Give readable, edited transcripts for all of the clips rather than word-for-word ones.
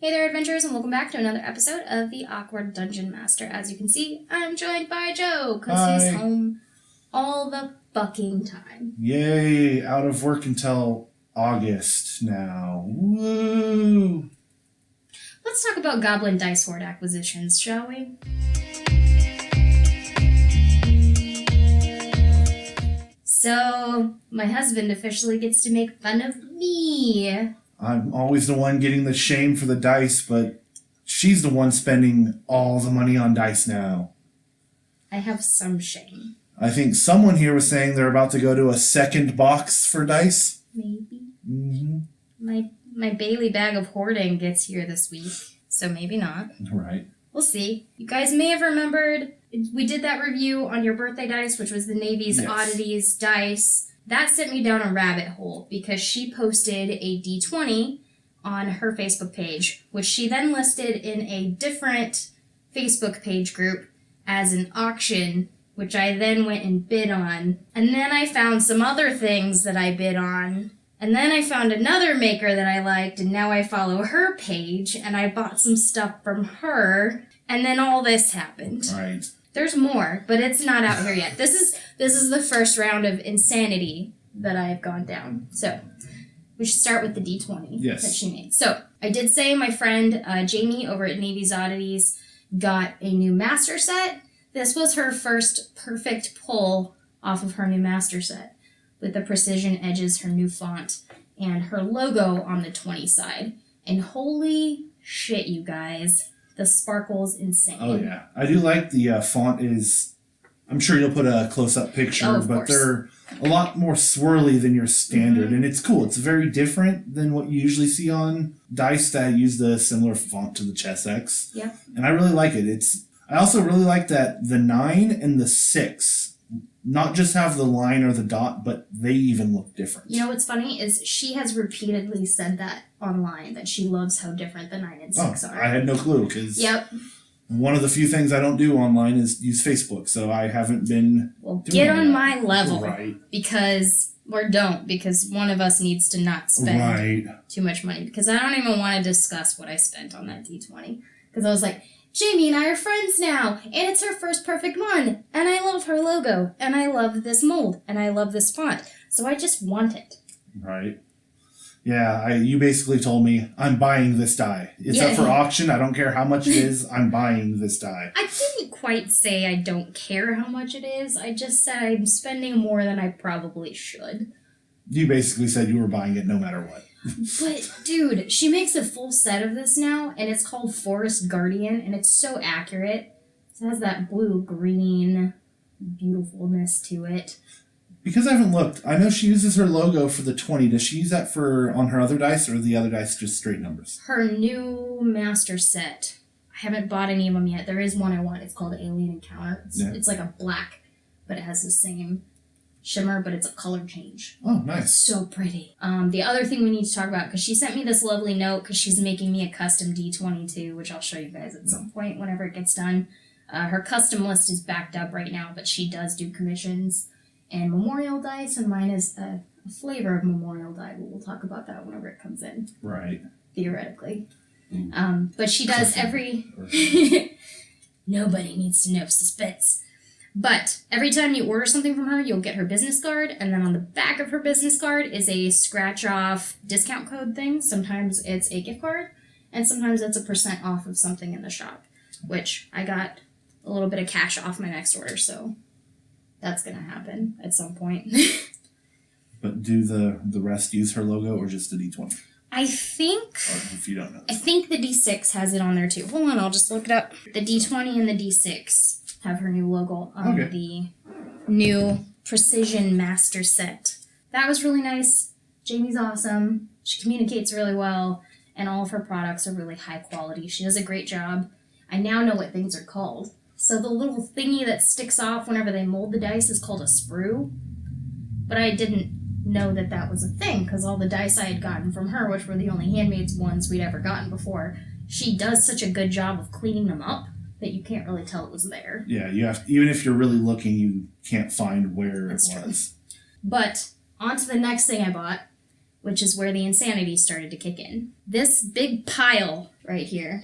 Hey there, adventurers, and welcome back to another episode of the Awkward Dungeon Master. As you can see, I'm joined by Joe, because he's home all the fucking time. Yay, out of work until August now. Woo! Let's talk about Goblin Dice Hoard acquisitions, shall we? So, my husband officially gets to make fun of me. I'm always the one getting the shame for the dice, but she's the one spending all the money on dice now. I have some shame. I think someone here was saying they're about to go to a second box for dice. Maybe. Mm-hmm. My Bailey bag of hoarding gets here this week, so maybe not. Right. We'll see. You guys may have remembered, we did that review on your birthday dice, which was the Navis Oddities dice. That sent me down a rabbit hole because she posted a D20 on her Facebook page, which she then listed in a different Facebook page group as an auction, which I then went and bid on. And then I found some other things that I bid on. And then I found another maker that I liked, and now I follow her page, and I bought some stuff from her, and then all this happened. Right. There's more, but it's not out here yet. This is the first round of insanity that I've gone down. So we should start with the D20 that she made. So I did say my friend Jamie over at Navis Oddities got a new master set. This was her first perfect pull off of her new master set with the precision edges, her new font, and her logo on the 20 side. And holy shit, you guys. The sparkle's insane. Oh, yeah. I do like the font is... I'm sure you'll put a close-up picture, but they're a lot more swirly than your standard, and it's cool. It's very different than what you usually see on dice that use the similar font to the Chess X. Yeah. And I really like it. I also really like that the 9 and the 6 not just have the line or the dot, but they even look different. You know what's funny is she has repeatedly said that online, that she loves how different the 9 and 6 are. I had no clue, because one of the few things I don't do online is use Facebook, so I haven't been doing get on that. my level. Right. Because one of us needs to not spend too much money, because I don't even want to discuss what I spent on that D20, because I was like, Jamie and I are friends now, and it's her first perfect one, and I love her logo, and I love this mold, and I love this font, so I just want it. Right. Yeah, you basically told me, I'm buying this die. It's up for auction, I don't care how much it is, I'm buying this die. I didn't quite say I don't care how much it is, I just said I'm spending more than I probably should. You basically said you were buying it no matter what. But, dude, she makes a full set of this now, and it's called Forest Guardian, and it's so accurate. It has that blue-green beautifulness to it. Because I haven't looked, I know she uses her logo for the 20. Does she use that on her other dice, or the other dice just straight numbers? Her new master set. I haven't bought any of them yet. There is one I want. It's called Alien Encounter. It's like a black, but it has the same shimmer, but it's a color change. Oh, nice. So pretty. The other thing we need to talk about, because she sent me this lovely note, because she's making me a custom D20 too, which I'll show you guys at some point whenever it gets done. Her custom list is backed up right now, but she does do commissions and memorial dice, and mine is a flavor of memorial die, but we'll talk about that whenever it comes in. Right. Theoretically. But she does every... Nobody needs to know. Suspense. But every time you order something from her, you'll get her business card, and then on the back of her business card is a scratch-off discount code thing. Sometimes it's a gift card, and sometimes it's a % off of something in the shop, which I got a little bit of cash off my next order, so that's going to happen at some point. But do the rest use her logo, or just the D20? I think... Or if you don't know. I think the D6 has it on there, too. Hold on, I'll just look it up. The D20 and the D6 have her new logo on the new Precision Master set. That was really nice. Jamie's awesome. She communicates really well, and all of her products are really high quality. She does a great job. I now know what things are called. So the little thingy that sticks off whenever they mold the dice is called a sprue. But I didn't know that was a thing, because all the dice I had gotten from her, which were the only handmade ones we'd ever gotten before, she does such a good job of cleaning them up that you can't really tell it was there. Yeah, you have even if you're really looking, you can't find where it was. But on to the next thing I bought. which is where the insanity started to kick in. This big pile right here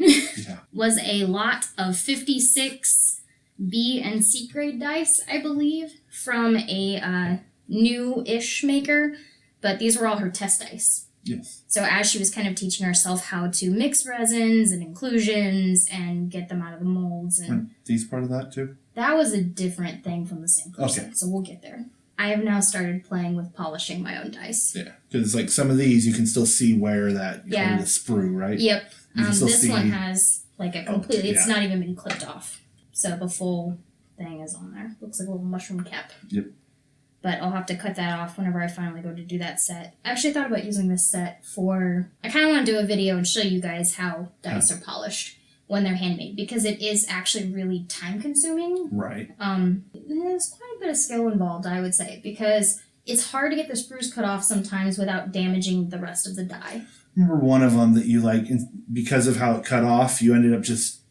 was a lot of 56 B and C grade dice, I believe, from a new-ish maker, but these were all her test dice. Yes. So as she was kind of teaching herself how to mix resins and inclusions and get them out of the molds. And weren't these part of that too? That was a different thing from the same person, okay. So we'll get there. I have now started playing with polishing my own dice. Yeah, because like some of these, you can still see where that the sprue, right? Yep. This one has like a completely, it's not even been clipped off. So the full thing is on there. Looks like a little mushroom cap. Yep. But I'll have to cut that off whenever I finally go to do that set. I actually thought about using this set for... I kind of want to do a video and show you guys how dice are polished when they're handmade, because it is actually really time-consuming. Right. There's quite a bit of skill involved, I would say, because it's hard to get the sprues cut off sometimes without damaging the rest of the die. I remember one of them that you because of how it cut off, you ended up just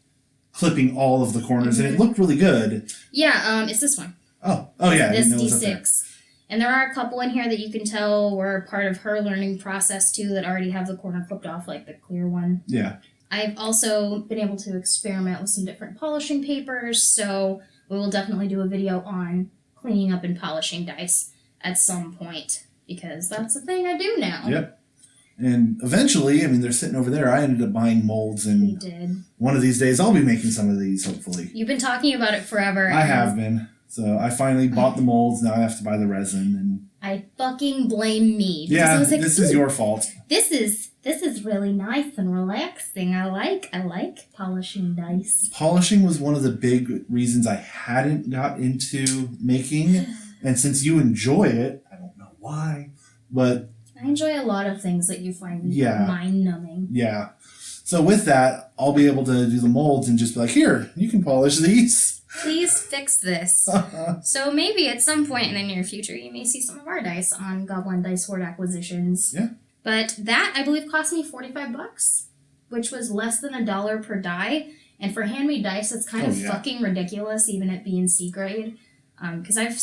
clipping all of the corners, and it looked really good. Yeah, it's this one. Oh yeah. This D6. And there are a couple in here that you can tell were part of her learning process too that already have the corner clipped off, like the clear one. Yeah. I've also been able to experiment with some different polishing papers, so we will definitely do a video on cleaning up and polishing dice at some point, because that's a thing I do now. Yep. And eventually, I mean, they're sitting over there. I ended up buying molds, and we did. One of these days I'll be making some of these, hopefully. You've been talking about it forever. I have been. So I finally bought the molds. Now I have to buy the resin. And I fucking blame me. Yeah, I was like, this is your fault. This is really nice and relaxing. I like polishing dice. Polishing was one of the big reasons I hadn't got into making. And since you enjoy it, I don't know why, but... I enjoy a lot of things that you find mind-numbing. Yeah. So with that, I'll be able to do the molds and just be like, here, you can polish these. Please fix this. So maybe at some point in the near future, you may see some of our dice on Goblin Dice Hoard acquisitions. Yeah. But that, I believe, cost me $45, which was less than $1 per die. And for handmade dice, it's kind of fucking ridiculous, even at B and C grade. Because I've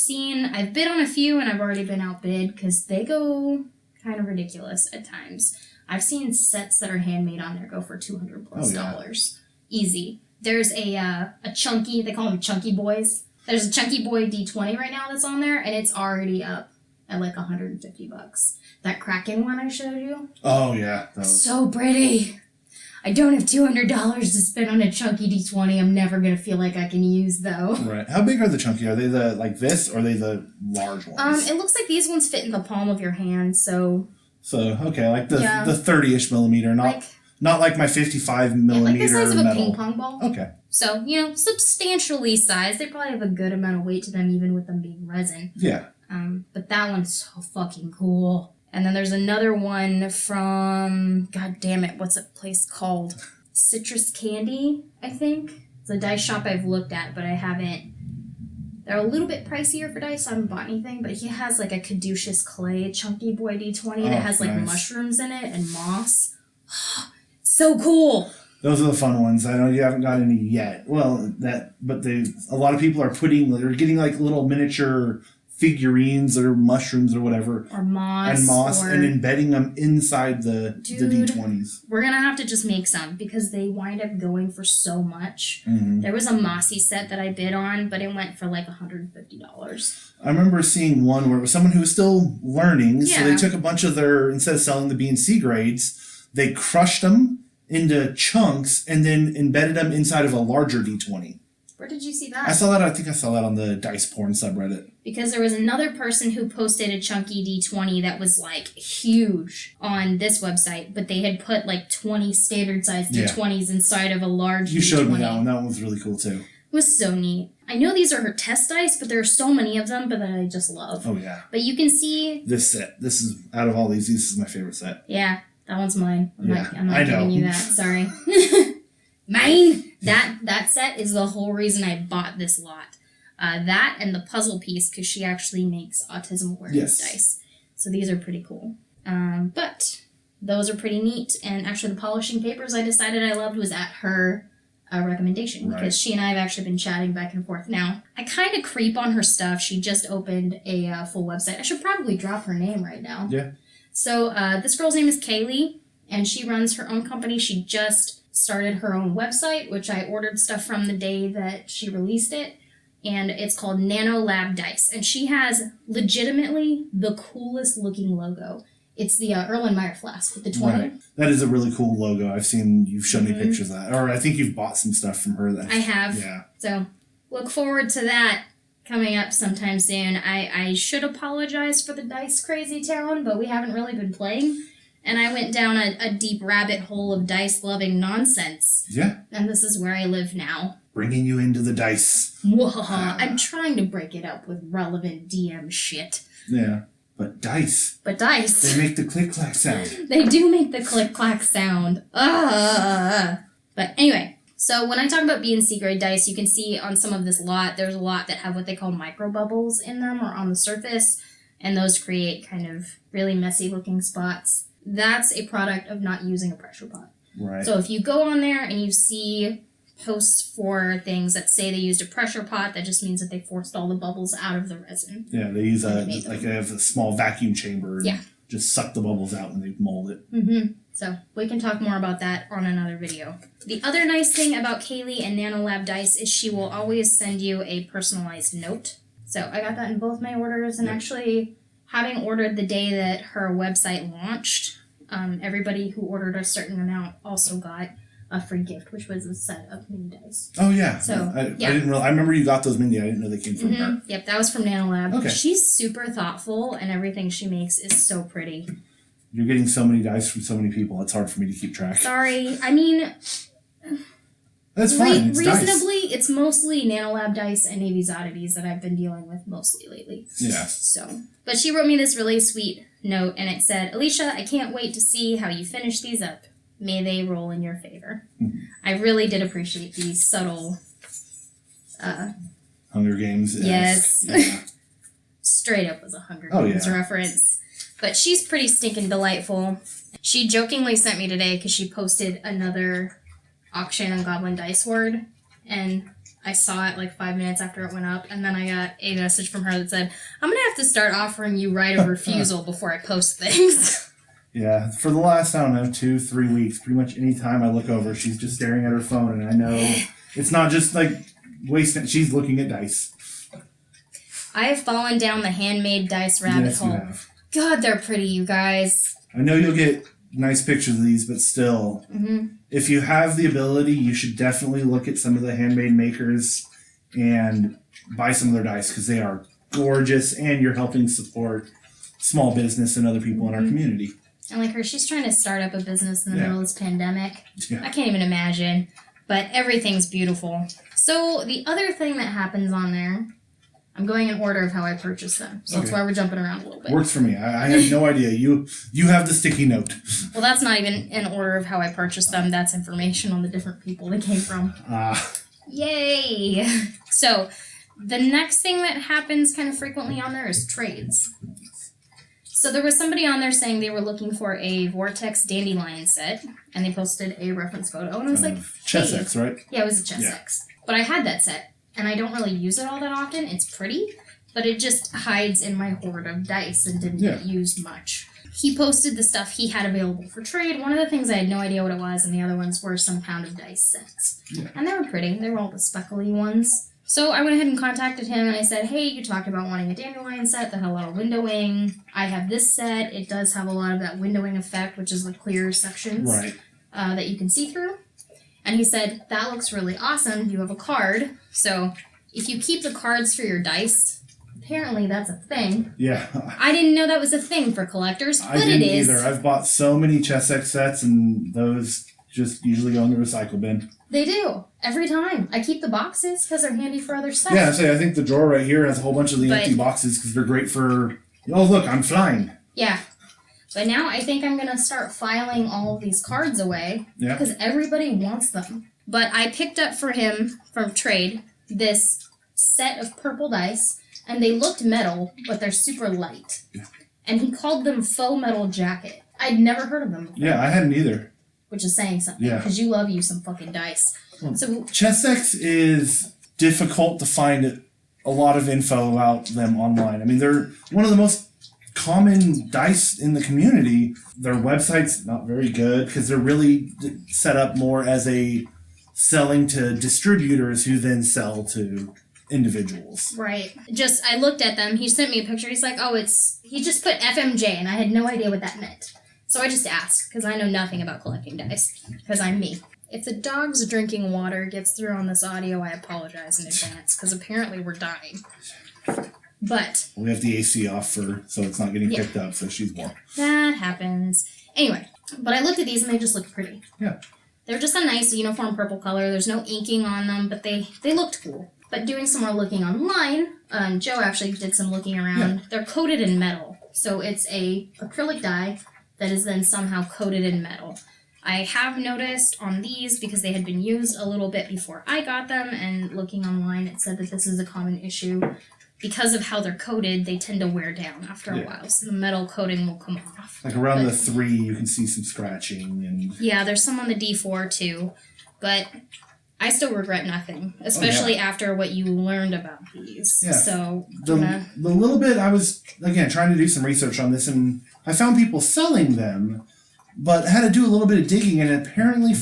bid on a few, and I've already been outbid, because they go kind of ridiculous at times. I've seen sets that are handmade on there go for $200+ easy. There's a chunky, they call them chunky boys. There's a chunky boy D20 right now that's on there, and it's already up at like $150. That Kraken one I showed you. Oh yeah, that was so pretty. I don't have $200 to spend on a chunky D20. I'm never gonna feel like I can use though. Right. How big are the chunky? Are they the like this, or are they the large ones? It looks like these ones fit in the palm of your hand. So okay, like the 30-ish millimeter, not like my 55 millimeter. Like the size of a metal. ping pong ball. Okay. So, substantially sized. They probably have a good amount of weight to them, even with them being resin. Yeah. But that one's so fucking cool. And then there's another one from, god damn it, what's that place called? Citrus Candy, I think. It's a dice shop I've looked at, but I haven't. They're a little bit pricier for dice. I haven't bought anything, but he has like a caduceus clay chunky boy D20 that has like mushrooms in it and moss. So cool. Those are the fun ones. I know you haven't got any yet. Well, a lot of people are they're getting like little miniature figurines or mushrooms or whatever. Or moss. And embedding them inside the D20s. We're going to have to just make some because they wind up going for so much. Mm-hmm. There was a mossy set that I bid on, but it went for like $150. I remember seeing one where it was someone who was still learning. Yeah. So they took a bunch of instead of selling the B and C grades, they crushed them into chunks and then embedded them inside of a larger D20. Where did you see that? I think I saw that on the Dice Porn subreddit. Because there was another person who posted a chunky D20 that was like huge on this website, but they had put like 20 standard size D20s inside of a large D20. You showed me that one. That one was really cool too. It was so neat. I know these are her test dice, but there are so many of them, but that I just love. Oh yeah. But you can see this set. This is out of all these. This is my favorite set. Yeah, that one's mine. I'm not I giving you that. Sorry. Mine. That set is the whole reason I bought this lot. That and the puzzle piece, because she actually makes autism awareness dice. So these are pretty cool. But those are pretty neat. And actually the polishing papers I decided I loved was at her recommendation. Because she and I have actually been chatting back and forth. Now, I kind of creep on her stuff. She just opened a full website. I should probably drop her name right now. Yeah. So this girl's name is Kaylee, and she runs her own company. She just started her own website, which I ordered stuff from the day that she released it. And it's called NanoLab Dice. And she has legitimately the coolest looking logo. It's the Erlenmeyer flask with the 20. Right. That is a really cool logo. I've seen, you've shown me pictures of that. Or I think you've bought some stuff from her. I have. Yeah. So look forward to that coming up sometime soon. I should apologize for the Dice Crazy Town, but we haven't really been playing. And I went down a deep rabbit hole of dice-loving nonsense. Yeah. And this is where I live now. Bringing you into the dice. I'm trying to break it up with relevant DM shit. Yeah. But dice. They make the click-clack sound. They do make the click-clack sound. But anyway, so when I talk about B and C grade dice, you can see on some of this lot, there's a lot that have what they call micro bubbles in them or on the surface. And those create kind of really messy looking spots. That's a product of not using a pressure pot. Right. So if you go on there and you see posts for things that say they used a pressure pot, that just means that they forced all the bubbles out of the resin. Yeah, they use they have a small vacuum chamber and just suck the bubbles out when they mold it. Mm-hmm. So we can talk more about that on another video. The other nice thing about Kaylee and NanoLab Dice is she will always send you a personalized note. So I got that in both my orders, and actually having ordered the day that her website launched, everybody who ordered a certain amount also got a free gift, which was a set of mini dice. Oh yeah. So I didn't really. I remember you got those mini. I didn't know they came from her. Yep, that was from NanoLab. Okay. She's super thoughtful, and everything she makes is so pretty. You're getting so many dice from so many people. It's hard for me to keep track. Sorry, I mean, that's fine. It's reasonably, dice. It's mostly NanoLab Dice and Navis Oddities that I've been dealing with mostly lately. Yeah. So, but she wrote me this really sweet note, and it said, "Alicia, I can't wait to see how you finish these up. May they roll in your favor." Mm-hmm. I really did appreciate these subtle Hunger Games. Yes. Yeah. Straight up was a Hunger Games reference. But she's pretty stinking delightful. She jokingly sent me today because she posted another auction on Goblin Dice Hoard, and I saw it like 5 minutes after it went up, and then I got a message from her that said, "I'm going to have to start offering you right of refusal before I post things." Yeah, for the last, I don't know, 2-3 weeks, pretty much any time I look over, she's just staring at her phone, and I know it's not just like wasting, she's looking at dice. I have fallen down the Handmade Dice rabbit hole. You have. God, they're pretty, you guys. I know you'll get nice pictures of these, but still, if you have the ability, you should definitely look at some of the handmade makers and buy some of their dice, because they are gorgeous, and you're helping support small business and other people in our community. And like her, she's trying to start up a business in the middle of this pandemic. Yeah. I can't even imagine. But everything's beautiful. So the other thing that happens on there, I'm going in order of how I purchased them. So that's why we're jumping around a little bit. Works for me. I had no idea. You have the sticky note. Well, that's not even in order of how I purchased them. That's information on the different people they came from. Yay! So the next thing that happens kind of frequently on there is trades. So there was somebody on there saying they were looking for a Vortex Dandelion set, and they posted a reference photo, and I was like, Chessex, right? Yeah, it was a Chessex. But I had that set, and I don't really use it all that often. It's pretty, but it just hides in my hoard of dice and didn't get used much. He posted the stuff he had available for trade. One of the things I had no idea what it was, and the other ones were some pound of dice sets. Yeah. And they were pretty. They were all the speckly ones. So I went ahead and contacted him, and I said, "Hey, you talked about wanting a dandelion set that had a lot of windowing. I have this set. It does have a lot of that windowing effect, which is the clear sections that you can see through." And he said, "That looks really awesome. You have a card. So if you keep the cards for your dice, apparently that's a thing." Yeah. I didn't know that was a thing for collectors, but it is. I didn't either. I've I've bought so many Chessex sets, and those just usually go in the recycle bin. They do. Every time. I keep the boxes because they're handy for other stuff. Yeah, I think the drawer right here has a whole bunch of the empty boxes because they're great for, oh, look, I'm flying. Yeah. But now I think I'm going to start filing all of these cards away because everybody wants them. But I picked up for him from trade this set of purple dice, and they looked metal, but they're super light. Yeah. And he called them faux metal jacket. I'd never heard of them before. Yeah, I hadn't either. Which is saying something, because you love you some fucking dice. Well, so Chessex is difficult to find a lot of info about them online. I mean, they're one of the most common dice in the community. Their website's not very good because they're really set up more as a selling to distributors who then sell to individuals. Right. I looked at them. He sent me a picture. He's like, he just put FMJ, and I had no idea what that meant. So I just asked, because I know nothing about collecting dice, because I'm me. If the dog's drinking water gets through on this audio, I apologize in advance, because apparently we're dying. But we have the AC off so it's not getting picked up, so she's warm. That happens. Anyway, but I looked at these, and they just looked pretty. Yeah. They're just a nice uniform purple color. There's no inking on them, but they looked cool. But doing some more looking online, Joe actually did some looking around. Yeah. They're coated in metal. So it's a acrylic die that is then somehow coated in metal. I have noticed on these, because they had been used a little bit before I got them, and looking online, it said that this is a common issue. Because of how they're coated, they tend to wear down after a while, so the metal coating will come off. Like around the 3, you can see some scratching. And yeah, there's some on the D4 too, but I still regret nothing, especially after what you learned about these. Yeah. So the little bit I was, again, trying to do some research on this, and I found people selling them, but had to do a little bit of digging, and apparently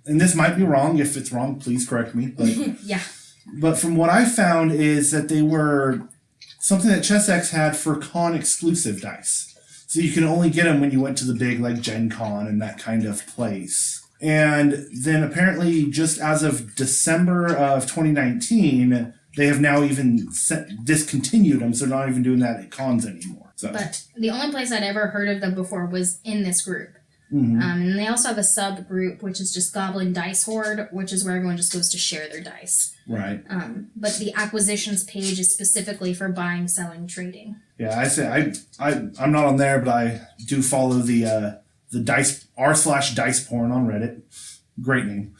and this might be wrong, if it's wrong, please correct me, but yeah. But from what I found is that they were something that ChessX had for con exclusive dice. So you can only get them when you went to the big, like, Gen Con and that kind of place. And then apparently just as of December of 2019, they have now even discontinued them, so they're not even doing that at cons anymore. So. But the only place I'd ever heard of them before was in this group. Mm-hmm. And they also have a subgroup, which is just Goblin Dice Hoard, which is where everyone just goes to share their dice. Right. But the acquisitions page is specifically for buying, selling, trading. Yeah, I'm not on there, but I do follow the dice r/dice porn on Reddit. Great name.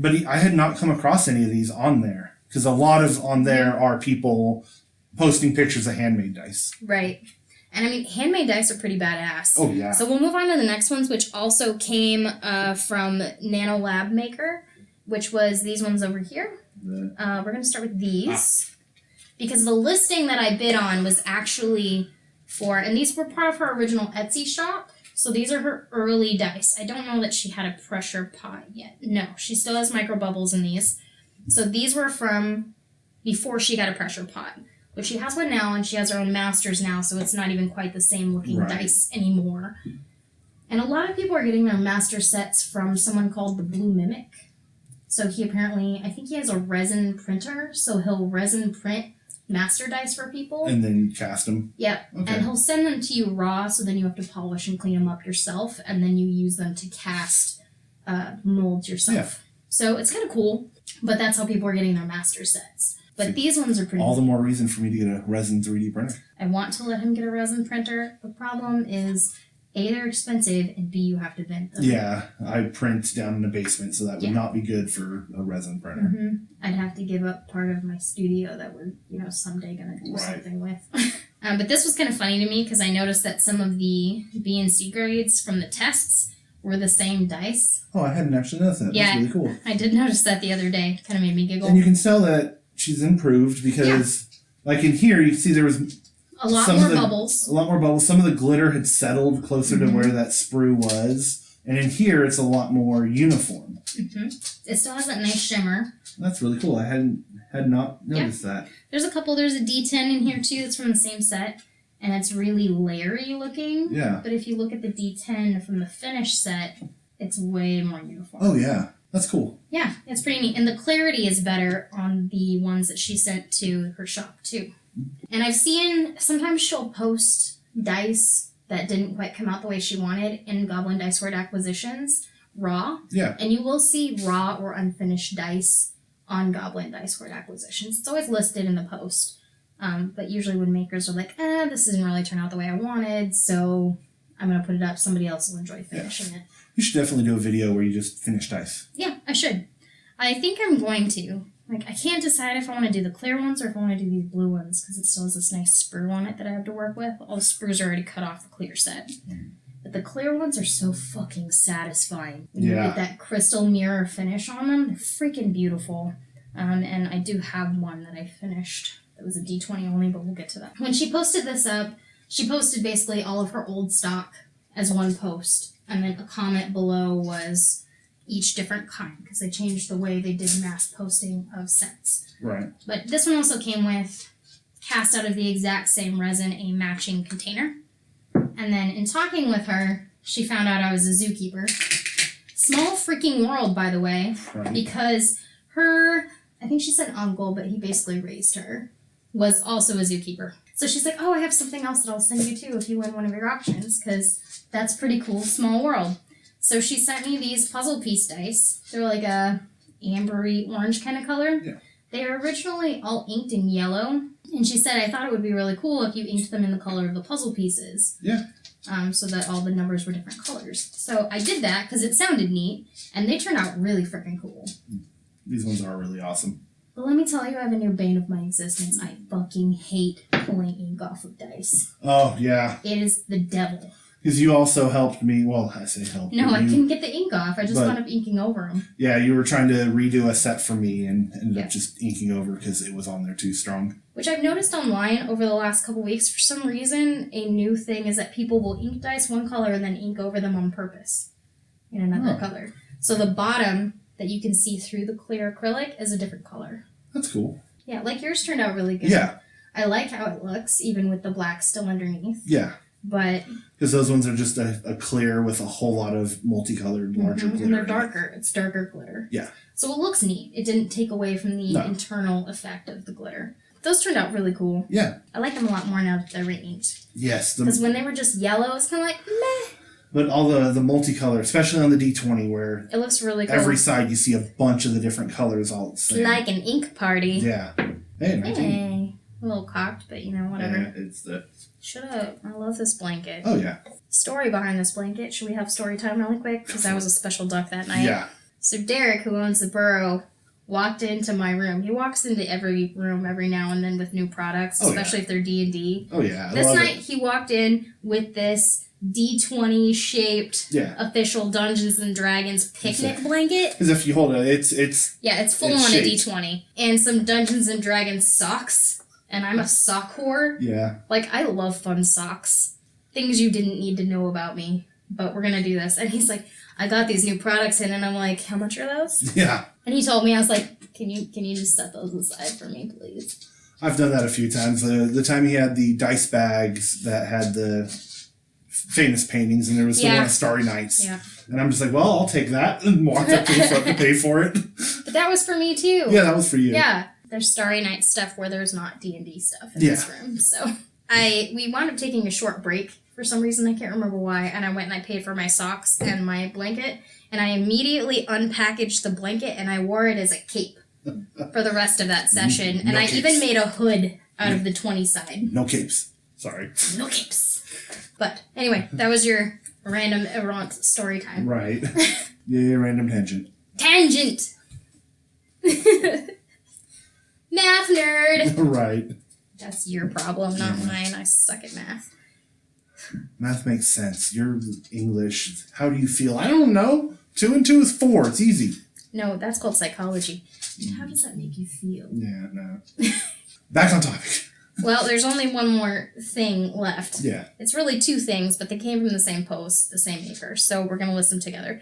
But I had not come across any of these on there, because a lot of on there are people posting pictures of handmade dice. Right. And I mean, handmade dice are pretty badass. Oh, yeah. So we'll move on to the next ones, which also came from NanoLab Maker, which was these ones over here. We're going to start with these. Because the listing that I bid on was actually and these were part of her original Etsy shop. So these are her early dice. I don't know that she had a pressure pot yet. No, she still has micro bubbles in these. So these were from before she got a pressure pot. But she has one now, and she has her own masters now, so it's not even quite the same looking dice anymore. And a lot of people are getting their master sets from someone called the Blue Mimic. So he apparently, I think he has a resin printer, so he'll resin print master dice for people. And then cast them. Yep. Okay. And he'll send them to you raw, so then you have to polish and clean them up yourself, and then you use them to cast molds yourself. Yeah. So it's kind of cool, but that's how people are getting their master sets. But these ones are pretty... All the more reason for me to get a resin 3D printer. I want to let him get a resin printer. The problem is, A, they're expensive, and B, you have to vent them. Yeah, I print down in the basement, so that would not be good for a resin printer. Mm-hmm. I'd have to give up part of my studio that we're, someday going to do something with. But this was kind of funny to me, because I noticed that some of the B and C grades from the tests were the same dice. Oh, I hadn't actually noticed that. Yeah, that's really cool. I did notice that the other day. Kind of made me giggle. And you can tell that she's improved, because like in here you see there was a lot more bubbles. Some of the glitter had settled closer to where that sprue was, and in here it's a lot more uniform. Mm-hmm. It still has that nice shimmer. That's really cool. I had not noticed that. There's a D10 in here too that's from the same set, and it's really layery looking. Yeah. But if you look at the D10 from the finished set, it's way more uniform. Oh yeah. That's cool. Yeah, it's pretty neat. And the clarity is better on the ones that she sent to her shop, too. And I've seen, sometimes she'll post dice that didn't quite come out the way she wanted in Goblin Dice Hoard acquisitions, raw. Yeah. And you will see raw or unfinished dice on Goblin Dice Hoard acquisitions. It's always listed in the post. But usually when makers are like, this doesn't really turn out the way I wanted, so I'm going to put it up. Somebody else will enjoy finishing it. You should definitely do a video where you just finish dice. Yeah, I should. I think I'm going to. I can't decide if I want to do the clear ones or if I want to do these blue ones, because it still has this nice sprue on it that I have to work with. All the sprues are already cut off the clear set. But the clear ones are so fucking satisfying. When you get that crystal mirror finish on them, they're freaking beautiful. And I do have one that I finished. It was a D20 only, but we'll get to that. When she posted this up, She posted basically all of her old stock as one post, and then a comment below was each different kind, because they changed the way they did mass posting of sets. Right. But this one also came with, cast out of the exact same resin, a matching container. And then in talking with her, she found out I was a zookeeper. Small freaking world, by the way, Right. because her, I think she said uncle, but he basically raised her, was also a zookeeper. So she's like, oh, I have something else that I'll send you too if you win one of your auctions, because that's pretty cool, small world. So she sent me these puzzle piece dice. They're like a ambery orange kind of color. Yeah. They are originally all inked in yellow, and she said, I thought it would be really cool if you inked them in the color of the puzzle pieces. Yeah. So that all the numbers were different colors. So I did that because it sounded neat, and they turned out really freaking cool. These ones are really awesome. But let me tell you, I have a new bane of my existence. I fucking hate pulling ink off of dice. Oh, yeah. It is the devil. Because you also helped me. Well, I say help. No, I couldn't get the ink off. I just wound up inking over them. Yeah, you were trying to redo a set for me and ended up just inking over because it was on there too strong. Which I've noticed online over the last couple weeks. For some reason, a new thing is that people will ink dice one color and then ink over them on purpose in another color. So the bottom that you can see through the clear acrylic is a different color. That's cool. Yeah, like yours turned out really good. Yeah. I like how it looks, even with the black still underneath. Yeah. But... because those ones are just a clear with a whole lot of multicolored, larger glitter. And they're darker. It's darker glitter. Yeah. So it looks neat. It didn't take away from the internal effect of the glitter. Those turned out really cool. Yeah. I like them a lot more now that they're re-inked. Yes. Because when they were just yellow, it's kind of like, meh. But all the multicolor, especially on the D20, where it looks really cool. Every side you see a bunch of the different colors all the same. Like an ink party. Yeah. Hey, 19. Hey. A little cocked, but you know, whatever. Yeah, it's the... Shut up. I love this blanket. Oh, yeah. Story behind this blanket. Should we have story time really quick? Because I was a special duck that night. Yeah. So Derek, who owns the burrow, walked into my room. He walks into every room every now and then with new products, especially if they're D&D. Oh, yeah. This night, he walked in with this D20 shaped official Dungeons and Dragons picnic blanket. Because if you hold it, it's yeah, it's full on a D20. And some Dungeons and Dragons socks. And I'm a sock whore. Yeah. Like, I love fun socks. Things you didn't need to know about me. But we're going to do this. And he's like, I got these new products in. And I'm like, how much are those? Yeah. And he told me, I was like, can you just set those aside for me, please? I've done that a few times. The time he had the dice bags that had the famous paintings, and there was the one of Starry Nights. Yeah. And I'm just like, well, I'll take that, and walked up to the front to pay for it. But that was for me, too. Yeah, that was for you. Yeah. There's Starry Night stuff where there's not D&D stuff in this room. So we wound up taking a short break for some reason. I can't remember why. And I went and I paid for my socks and my blanket. And I immediately unpackaged the blanket and I wore it as a cape for the rest of that session. And I even made a hood out of the 20 side. No capes. Sorry. No capes. But anyway, that was your random errant story time. Right. Yeah, random tangent. Tangent! Math nerd! Right. That's your problem, not mine. I suck at math. Math makes sense. You're English. How do you feel? I don't know. 2 and 2 is 4. It's easy. No, that's called psychology. How does that make you feel? Yeah, no. Back on topic. Well, there's only one more thing left. Yeah. It's really 2 things, but they came from the same post, the same maker. So we're going to list them together.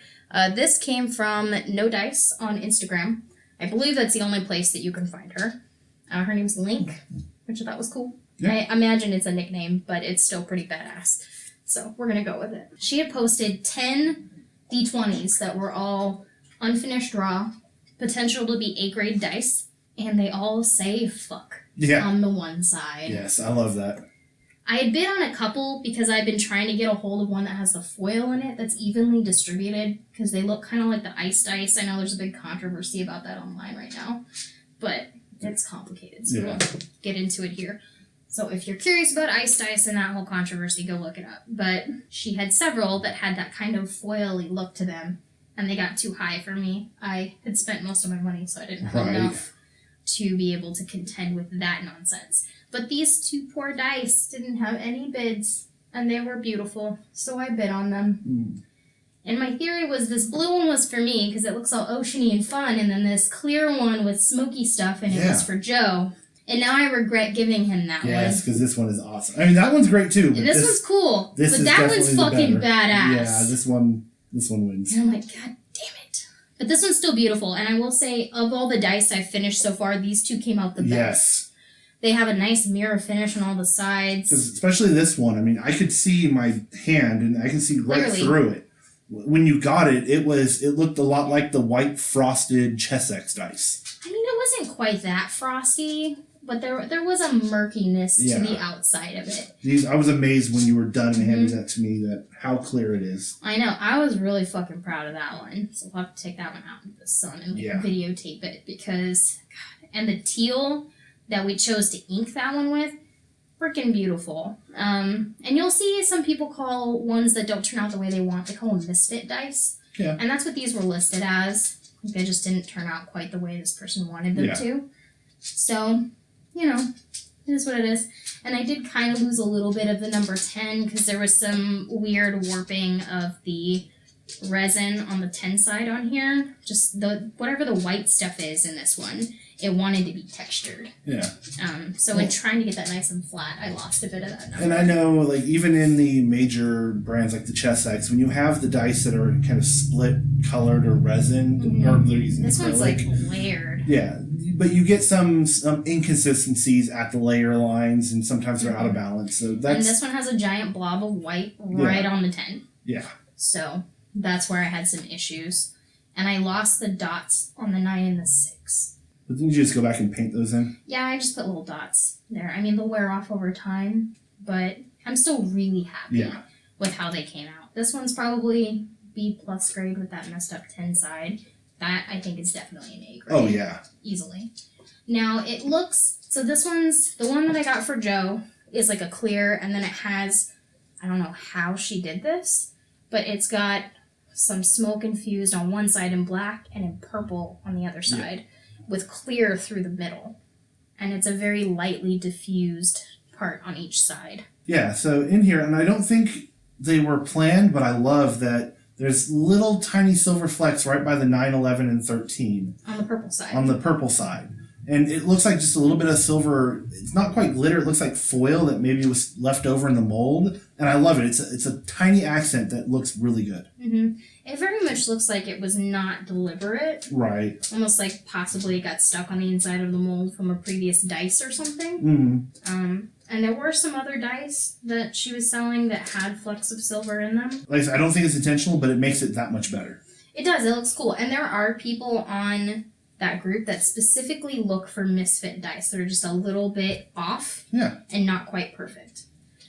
This came from No Dice on Instagram. I believe that's the only place that you can find her. Her name's Link, which I thought was cool. Yeah. I imagine it's a nickname, but it's still pretty badass. So we're going to go with it. She had posted 10 D20s that were all unfinished raw, potential to be A-grade dice, and they all say fuck on the one side. Yes, I love that. I had bid on a couple because I've been trying to get a hold of one that has the foil in it that's evenly distributed because they look kind of like the ice dice. I know there's a big controversy about that online right now, but it's complicated, so we'll get into it here. So if you're curious about ice dice and that whole controversy, go look it up. But she had several that had that kind of foily look to them, and they got too high for me. I had spent most of my money, so I didn't have enough to be able to contend with that nonsense. But these 2 poor dice didn't have any bids, and they were beautiful, so I bid on them. And my theory was this blue one was for me, because it looks all oceany and fun, and then this clear one with smoky stuff in it was for Joe. And now I regret giving him that one. Yes, because this one is awesome. I mean, that one's great too. But this one's cool. But that one's fucking badass. Yeah, this one wins. And I'm like, God damn it. But this one's still beautiful. And I will say, of all the dice I've finished so far, these two came out the best. Yes. They have a nice mirror finish on all the sides. Especially this one. I mean, I could see my hand and I can see right through it. When you got it, it looked a lot like the white frosted Chessex dice. I mean, it wasn't quite that frosty, but there was a murkiness to the outside of it. I was amazed when you were done and handed that to me, that how clear it is. I know. I was really fucking proud of that one. So we'll have to take that one out into the sun and videotape it because, God. And the teal that we chose to ink that one with, freaking beautiful. And you'll see some people call ones that don't turn out the way they want, they call them Misfit Dice. Yeah. And that's what these were listed as. They just didn't turn out quite the way this person wanted them to. So, you know, it is what it is. And I did kind of lose a little bit of the number 10 because there was some weird warping of the resin on the 10 side on here. Just whatever the white stuff is in this one, it wanted to be textured. Yeah. So in trying to get that nice and flat, I lost a bit of that number. And I know, like, even in the major brands like the Chessex, when you have the dice that are kind of split colored or resin, or they're using this one's like layered. Yeah. But you get some inconsistencies at the layer lines, and sometimes they're out of balance. So that's... And this one has a giant blob of white right on the 10. Yeah. So that's where I had some issues. And I lost the dots on the 9 and the 6. But didn't you just go back and paint those in? Yeah, I just put little dots there. I mean, they'll wear off over time, but I'm still really happy with how they came out. This one's probably B+ grade with that messed up 10 side. That, I think, is definitely an A grade. Oh, yeah. Easily. Now, it looks... So this one's... The one that I got for Joe is like a clear, and then it has... I don't know how she did this, but it's got some smoke infused on one side in black and in purple on the other side. With clear through the middle. And it's a very lightly diffused part on each side. Yeah, so in here, and I don't think they were planned, but I love that there's little tiny silver flecks right by the 9, 11, and 13. On the purple side. On the purple side. And it looks like just a little bit of silver. It's not quite glitter. It looks like foil that maybe was left over in the mold. And I love it. It's a tiny accent that looks really good. Mm-hmm. It very much looks like it was not deliberate. Right. Almost like possibly it got stuck on the inside of the mold from a previous dice or something. Mm-hmm. And there were some other dice that she was selling that had flecks of silver in them. Like I said, I don't think it's intentional, but it makes it that much better. It does. It looks cool. And there are people on that group that specifically look for Misfit Dice. They're just a little bit off and not quite perfect.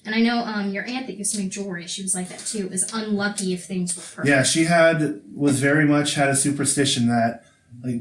And I know your aunt that used to make jewelry, she was like that too. It was unlucky if things were perfect. Yeah, she had a superstition that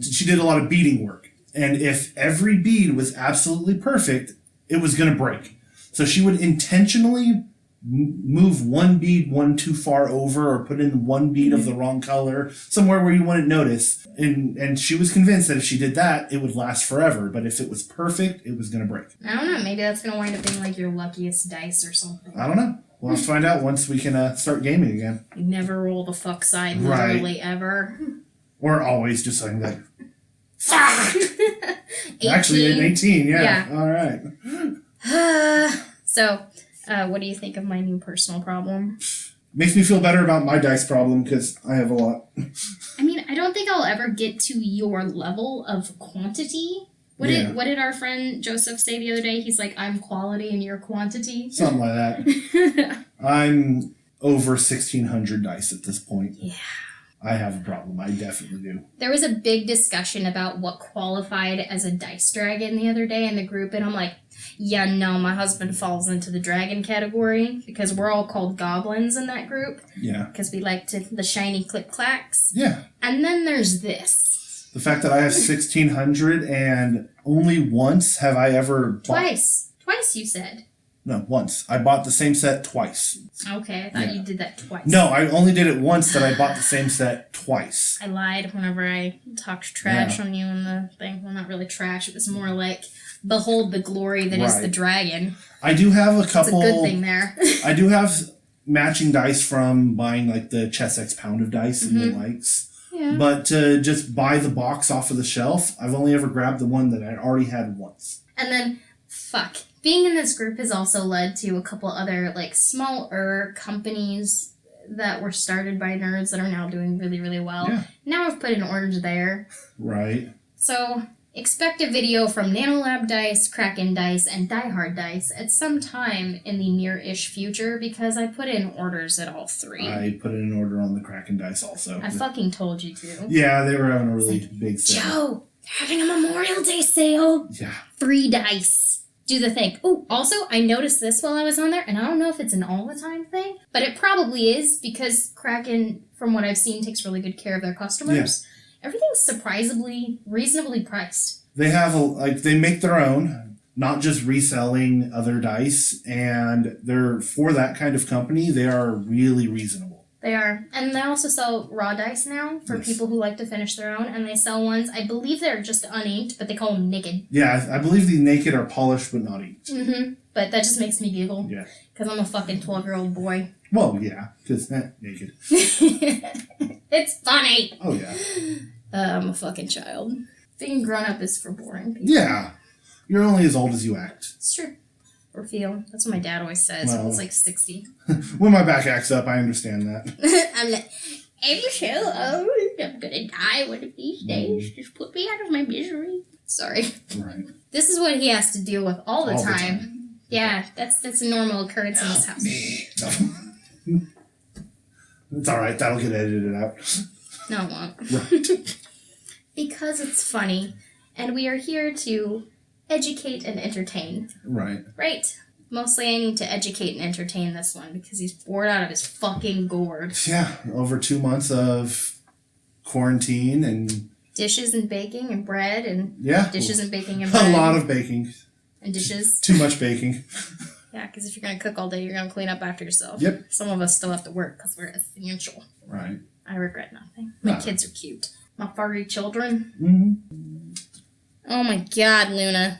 she did a lot of beading work. And if every bead was absolutely perfect, it was going to break. So she would intentionally move one bead too far over or put in one bead of the wrong color somewhere where you wouldn't notice. And she was convinced that if she did that, it would last forever. But if it was perfect, it was going to break. I don't know. Maybe that's going to wind up being like your luckiest dice or something. I don't know. We'll have to find out once we can start gaming again. You never roll the fuck side literally ever. Or always just saying that. Fuck! Actually, an 18, yeah. All right. So... what do you think of my new personal problem? Makes me feel better about my dice problem because I have a lot. I mean, I don't think I'll ever get to your level of quantity. What did our friend Joseph say the other day? He's like, I'm quality and you're quantity. Something like that. I'm over 1,600 dice at this point. Yeah. I have a problem. I definitely do. There was a big discussion about what qualified as a dice dragon the other day in the group, and I'm like, yeah, no, my husband falls into the dragon category because we're all called goblins in that group. Yeah. Because we like the shiny click-clacks. Yeah. And then there's this. The fact that I have 1,600 and only once have I ever... Twice, you said. No, once. I bought the same set twice. Okay, I thought you did that twice. No, I only did it once that I bought the same set twice. I lied whenever I talked trash on you in the thing. Well, not really trash. It was more like, behold the glory that is the dragon. I do have a couple... It's a good thing there. I do have matching dice from buying like the Chessex pound of dice and the likes. Yeah. But to just buy the box off of the shelf, I've only ever grabbed the one that I already had once. And then, fuck. Being in this group has also led to a couple other, like, smaller companies that were started by nerds that are now doing really, really well. Yeah. Now I've put an orange there. Right. So, expect a video from NanoLab Dice, Kraken Dice, and Die Hard Dice at some time in the near-ish future because I put in orders at all three. I put in an order on the Kraken Dice also. I fucking told you to. Yeah, they were having a really big sale. Joe, they're having a Memorial Day sale. Yeah. 3 dice. Do the thing. Oh, also, I noticed this while I was on there, and I don't know if it's an all-the-time thing, but it probably is because Kraken, from what I've seen, takes really good care of their customers. Yeah. Everything's surprisingly, reasonably priced. They have, they make their own, not just reselling other dice, and they're, for that kind of company, they are really reasonable. They are. And they also sell raw dice now for people who like to finish their own, and they sell ones, I believe they're just uninked, but they call them naked. Yeah, I believe the naked are polished but not inked. Mm-hmm. But that just makes me giggle. Yeah. Because I'm a fucking 12-year-old boy. Well, yeah, because naked. It's funny. Oh, yeah. I'm a fucking child. Being grown up is for boring people. Yeah. You're only as old as you act. It's true. Or feel. That's what my dad always says. Well, He's like 60. When my back acts up, I understand that. I'm like, I'm so old. I'm gonna die one of these days. Just put me out of my misery. Sorry. Right. This is what he has to deal with all the time. Yeah, that's a normal occurrence in this house. No. It's alright. That'll get edited out. No, it won't. Right. Because it's funny, and we are here to educate and entertain. Right. Right. Mostly I need to educate and entertain this one because he's bored out of his fucking gourd. Yeah, over 2 months of quarantine and... Dishes and baking and bread and... Yeah. Dishes and baking and bread. A lot of baking. And dishes. Too much baking. Yeah, because if you're going to cook all day, you're going to clean up after yourself. Yep. Some of us still have to work because we're essential. Right. I regret nothing. My kids are cute. My furry children. Mm-hmm. Oh my god, Luna.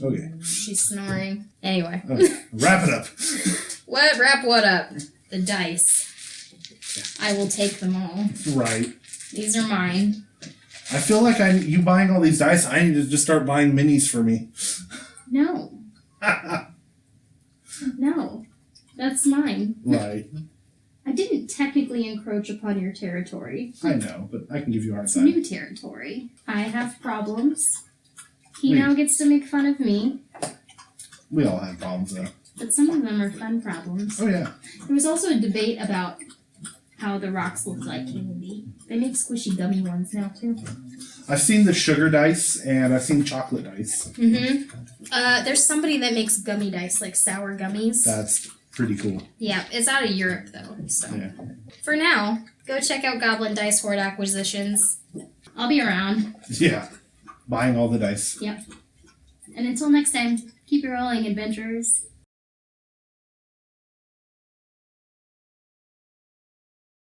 Okay. She's snoring. Anyway. Okay. Wrap it up. What up? The dice. I will take them all. Right. These are mine. I feel like you buying all these dice, I need to just start buying minis for me. No. No. That's mine. Right. I didn't technically encroach upon your territory. I know, but I can give you a hard It's time. new territory. I have problems. He now gets to make fun of me. We all have problems, though. But some of them are fun problems. Oh, yeah. There was also a debate about how the rocks look like candy. They make squishy gummy ones now, too. I've seen the sugar dice, and I've seen chocolate dice. Mm-hmm. There's somebody that makes gummy dice, like sour gummies. That's pretty cool. Yeah, it's out of Europe, though. So Yeah. For now, go check out Goblin Dice Hoard Acquisitions. I'll be around. Yeah. Buying all the dice. Yep. And until next time, keep your rolling, adventurers.